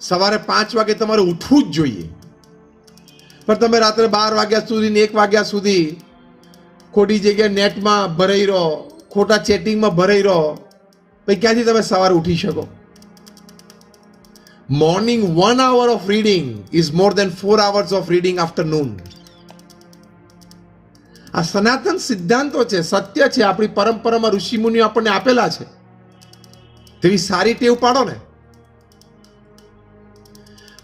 સવારે 5 વાગે તમારે ઉઠવું જ જોઈએ, પણ તમે રાત્રે 12 વાગ્યા સુધી ને 1 વાગ્યા સુધી ખોટી જગ્યાએ નેટમાં ભરાઈ રહો, ખોટા ચેટિંગમાં ભરાઈ રહો, પછી ક્યાંથી તમે સવારે ઉઠી શકો? Morning 1 hour of reading is more than 4 hours of reading afternoon. આ સનાતન સિદ્ધાંતો છે, સત્ય છે, આપણી પરંપરામાં ઋષિમુનિઓ આપણને આપેલા છે. તેવી સારી ટેવ પાડો ને.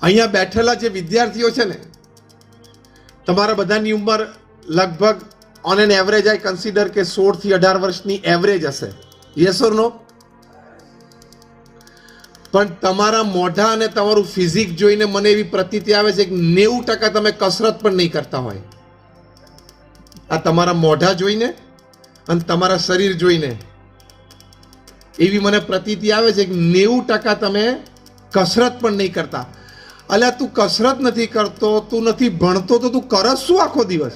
અહીંયા બેઠેલા જે વિદ્યાર્થીઓ છે ને, તમારા બધાની ઉંમર લગભગ on an average I consider કે 16 થી 18 વર્ષની એવરેજ હશે. યસ ઓર નો? પણ તમારા મોઢા અને તમારું ફિઝિક જોઈને મને એવી પ્રતીતિ આવે છે કે 90% તમે કસરત પણ નહીં કરતા હોય. આ તમારા મોઢા જોઈને અને તમારા શરીર જોઈને એવી મને પ્રતીતિ આવે છે કે 90% તમે કસરત પણ નહીં કરતા. અલ્યા તું કસરત નથી કરતો, તું નથી ભણતો, તો તું કરસ શું આખો દિવસ?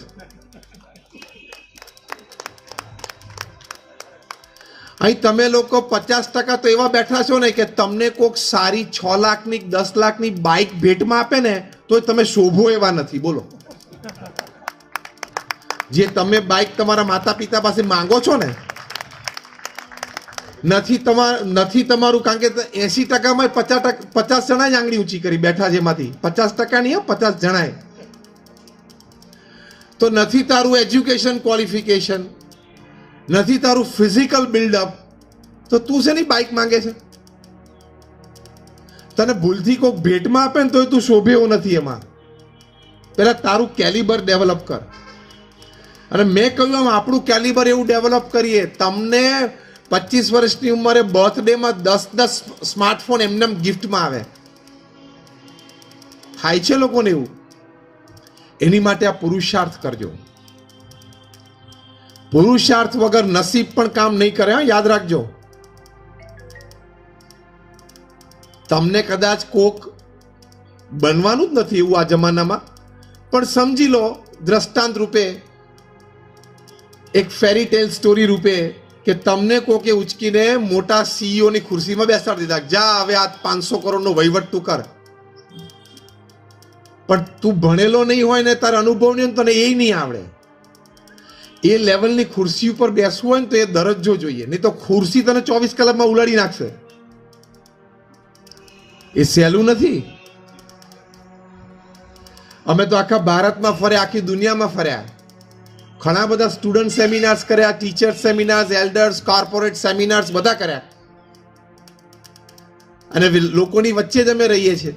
અહીં તમે લોકો 50% તો એવા બેઠા છો ને કે તમને કોઈક સારી 6 લાખની 10 લાખની બાઇક ભેટમાં આપે ને તો તમે શોભો એવા નથી. બોલો, જે તમે બાઇક તમારા માતા પિતા પાસે માંગો છો ને, નથી તમારું, કારણ કે 80%માં 50 જણા જ આંગળી ઊંચી કરી બેઠા છે. એમાંથી 50% નહીં, 50 જણાએ તો નથી તારું એજ્યુકેશન ક્વોલિફિકેશન, નથી તારું ફિઝિકલ બિલ્ડઅપ, તો તું શેની બાઇક માંગે છે? તને ભૂલથી કોઈક ભેટમાં આપે ને તો તું શોભે એવું નથી. એમાં પહેલા તારું કેલિબર ડેવલપ કર. અને મેં કહ્યું આમ આપણું કેલિબર એવું ડેવલપ કરીએ, તમને 25 વર્ષની ઉંમરે બર્થડેમાં 10 સ્માર્ટફોન એમને ગિફ્ટમાં આવે. થાય છે લોકોને એવું. એની માટે આ પુરુષાર્થ કરજો. પુરુષાર્થ વગર નસીબ પણ કામ નહીં કરે. યાદ રાખજો. તમને કદાચ કોક બનવાનું જ નથી એવું આ જમાનામાં, પણ સમજી લો દ્રષ્ટાંત રૂપે, એક ફેરી ટેલ સ્ટોરી રૂપે, કે તમને કોકે ઉચકીને મોટા સીઈઓ ની ખુરશીમાં બેસાડી દીધા. જા હવે આ 500 કરોડનો વહીવટ તું કર. પણ તું ભણેલો નહીં હોય ને, તારા અનુભવ નહીં હોય, તને એ નહીં આવડે. એ લેવલની ખુરશી ઉપર બેસવું હોય ને તો એ દરજ્જો જોઈએ, નહીં તો ખુરશી તને 24 કલાકમાં ઉલાડી નાખશે. એ સહેલું નથી. અમે તો આખા ભારતમાં ફર્યા, આખી દુનિયામાં ફર્યા, ઘણા બધા સ્ટુડન્ટ સેમિનાર્સ કર્યા, teacher seminars, elders, corporate seminars બધા કર્યા. અને લોકોની વચ્ચે જ અમે રહીએ છીએ.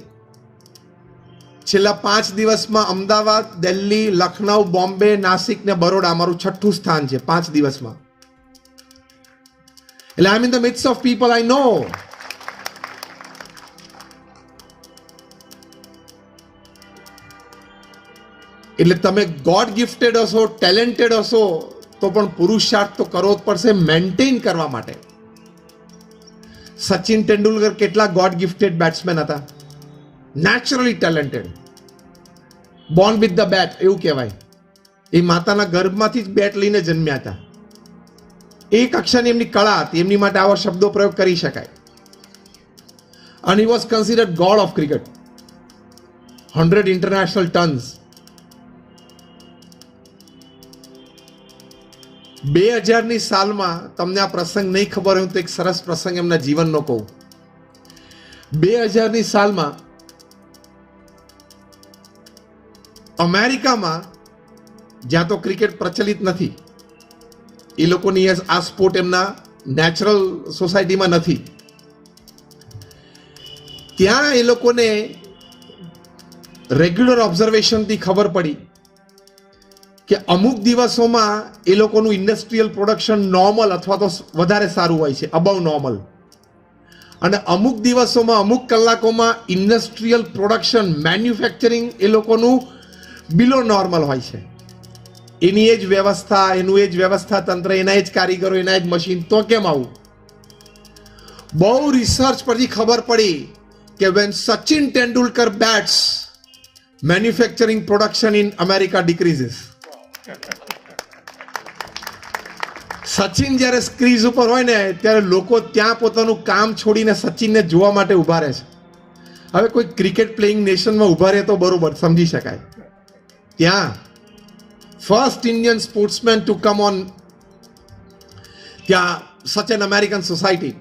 છેલ્લા 5 દિવસમાં અમદાવાદ, દિલ્હી, લખનઉ, બોમ્બે, નાસિક ને બરોડા અમારું 6થું સ્થાન છે 5 દિવસમાં. એટલે I am in the midst of people I know. એટલે તમે ગોડ ગિફ્ટેડ હશો, ટેલેન્ટેડ હશો, તો પણ પુરુષાર્થ તો કરવો જ પડશે મેન્ટેન કરવા માટે. સચિન તેંડુલકર કેટલા ગોડ ગિફ્ટેડ બેટ્સમેન હતા, naturally talented, born with the bat એવું કહેવાય. એ માતાના ગર્ભમાંથી જ બેટ લઈને જન્મ્યા હતા. એ કક્ષાની એમની કળા હતી, એમની માટે આવા શબ્દો પ્રયોગ કરી શકાય. અને he was considered god of cricket. 100 international tons. 2000ની સાલમાં, તમને આ પ્રસંગ નહીં ખબર હોય તો એક સરસ પ્રસંગ એમના જીવનનો કહું. 2000ની સાલમાં અમેરિકામાં, જ્યાં તો ક્રિકેટ પ્રચલિત નથી, એ લોકોની આ સ્પોર્ટ એમના નેચરલ સોસાયટીમાં નથી, ત્યાં એ લોકોને રેગ્યુલર ઓબ્ઝર્વેશનથી ખબર પડી કે અમુક દિવસોમાં એ લોકોનું ઇન્ડસ્ટ્રીયલ પ્રોડક્શન નોર્મલ અથવા તો વધારે સારું હોય છે, અબવ નોર્મલ. અને અમુક દિવસોમાં, અમુક કલાકોમાં ઇન્ડસ્ટ્રીયલ પ્રોડક્શન, મેન્યુફેક્ચરિંગ એ લોકોનું બિલો નોર્મલ હોય છે. એની એ જ વ્યવસ્થા, એનું એ જ વ્યવસ્થા તંત્ર, એના એ જ કારીગરો, એના એ જ મશીન. તો કેમ આવું? બહુ રિસર્ચ પછી ખબર પડી કે when Sachin Tendulkar bats, manufacturing production in America decreases. Sachin જ્યારે સ્ક્રીઝ ઉપર હોય ને ત્યારે લોકો ત્યાં પોતાનું કામ છોડીને સચિનને જોવા માટે ઉભા રહે છે. હવે કોઈ ક્રિકેટ પ્લેઇંગ નેશનમાં ઉભા રહે તો બરોબર સમજી શકાય. ત્યાં first Indian sportsman to come on, ત્યાં such an American society.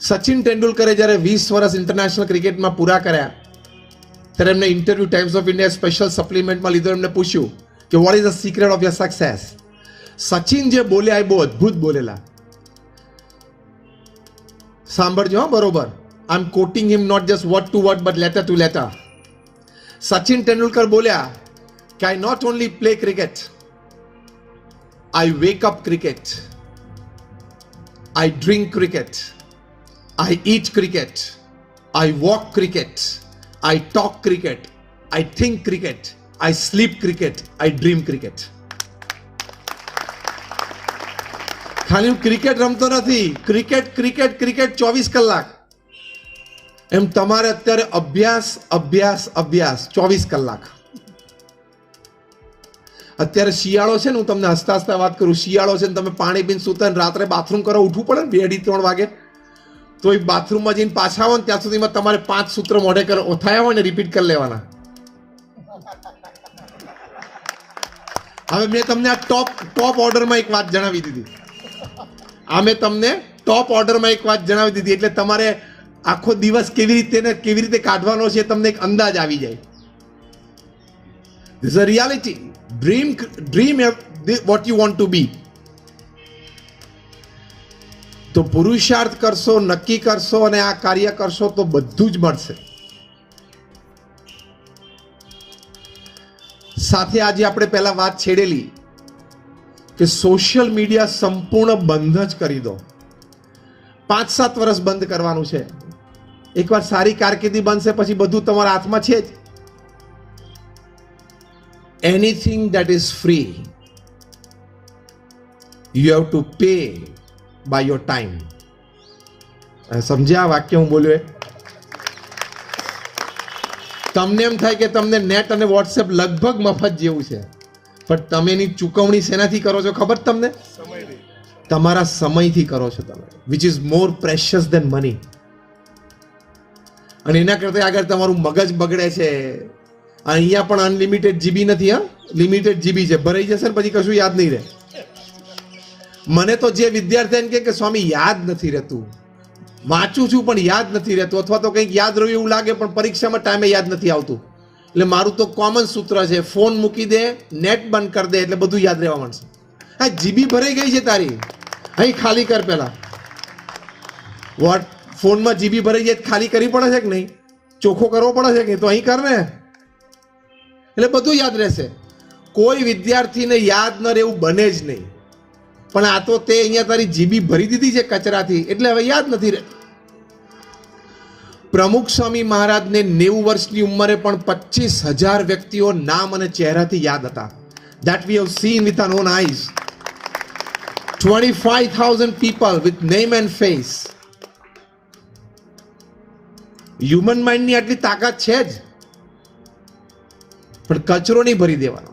Sachin તેંડુલકરે જ્યારે 20 વર્ષ ઇન્ટરનેશનલ ક્રિકેટમાં પૂરા કર્યા ત્યારે એમને interview Times of India special સપ્લિમેન્ટમાં લીધો. એમને પૂછ્યું કે what is the secret of your success. Sachin જે બોલ્યા એ બહુ અદ્ભુત બોલેલા. સાંભળજો હા બરોબર. I am quoting him not just word to word but letter to letter. Sachin Tendulkar બોલ્યા કે આઈ not only play cricket, I wake up cricket, I drink cricket, I eat cricket, I walk cricket, I talk cricket, I think cricket, I sleep cricket, I dream cricket. ખાલી હું cricket રમતો નથી, cricket cricket cricket 24 કલાક. એમ તમારે અત્યારે અભ્યાસ અભ્યાસ અભ્યાસ 24 કલાક. અત્યારે શિયાળો છે ને, હું તમને હસતા હસતા વાત કરું, શિયાળો છે ને તમે પાણી પીને સુતા ને રાત્રે બાથરૂમ કરો ઉઠવું પડે ને 2-3 વાગે, તો એ બાથરૂમમાં જઈને પાછા આવો ને ત્યાં સુધીમાં તમારે 5 સૂત્ર મોઢે ઓથાયા હોય ને રિપીટ કરી લેવાના. હવે મેં તમને આ ટોપ ઓર્ડરમાં એક વાત જણાવી દીધી. મેં તમને ટોપ ઓર્ડરમાં એક વાત જણાવી દીધી એટલે તમારે આખો દિવસ કેવી રીતે કાઢવાનો છે તમને એક અંદાજ આવી જાય. This a reality. Dream what you want to be. તો પુરુષાર્થ કરશો, નક્કી કરશો અને આ કાર્ય કરશો તો બધું જ મળશે. સાથે આજે આપણે પહેલા વાત છેડેલી કે સોશિયલ મીડિયા સંપૂર્ણ બંધ જ કરી દો. 5-7 વર્ષ બંધ કરવાનું છે. એકવાર સારી કારકિર્દી બનશે પછી બધું તમારા હાથમાં છે જ. Anything that is free you have to pay by your time. સમજ્યા વાક્ય હું બોલ્યો? તમને એમ થાય કે તમને નેટ અને વોટ્સએપ લગભગ મફત જેવું છે, પણ તમે એની ચૂકવણી શેનાથી કરો છો ખબર તમને? તમારા સમયથી કરો છો તમે, which is more precious than money. અને એના કરતા આગળ તમારું મગજ બગડે છે. અહીંયા પણ અનલિમિટેડ જીબી નથી, હા લિમિટેડ જીબી છે. ભરાઈ જશે ને પછી કશું યાદ નહીં રહે. મને તો જે વિદ્યાર્થી એમ કે સ્વામી યાદ નથી રહેતું, વાંચું છું પણ યાદ નથી રહેતું, અથવા તો કંઈક યાદ રહ્યું એવું લાગે પણ પરીક્ષામાં ટાઈમે યાદ નથી આવતું. એટલે મારું તો કોમન સૂત્ર છે, ફોન મૂકી દે, નેટ બંધ કરી દે એટલે બધું યાદ રહેવા માંડશે. હા જીબી ભરાઈ ગઈ છે તારી, અહીં ખાલી કર પહેલા. ફોનમાં જીબી ભરાઈ જાય ખાલી કરવી પડે છે કે નહીં? ચોખ્ખો કરવો પડે છે કે? તો અહીં કર ને, એટલે બધું યાદ રહેશે. કોઈ વિદ્યાર્થીને યાદ ન રહેવું બને જ નહીં. પણ આ તો તે અહીંયા તારી જીબી ભરી દીધી છે કચરાથી, એટલે હવે યાદ નથી રહેતું. પ્રમુખ સ્વામી મહારાજને 90 વર્ષની ઉંમરે પણ 25,000 વ્યક્તિઓ નામ અને ચહેરાથી યાદ હતા. That we have seen with our own eyes. 25,000 people with name and face. Human માઇન્ડની આટલી તાકાત છે જ, પણ કચરો નહીં ભરી દેવાનો.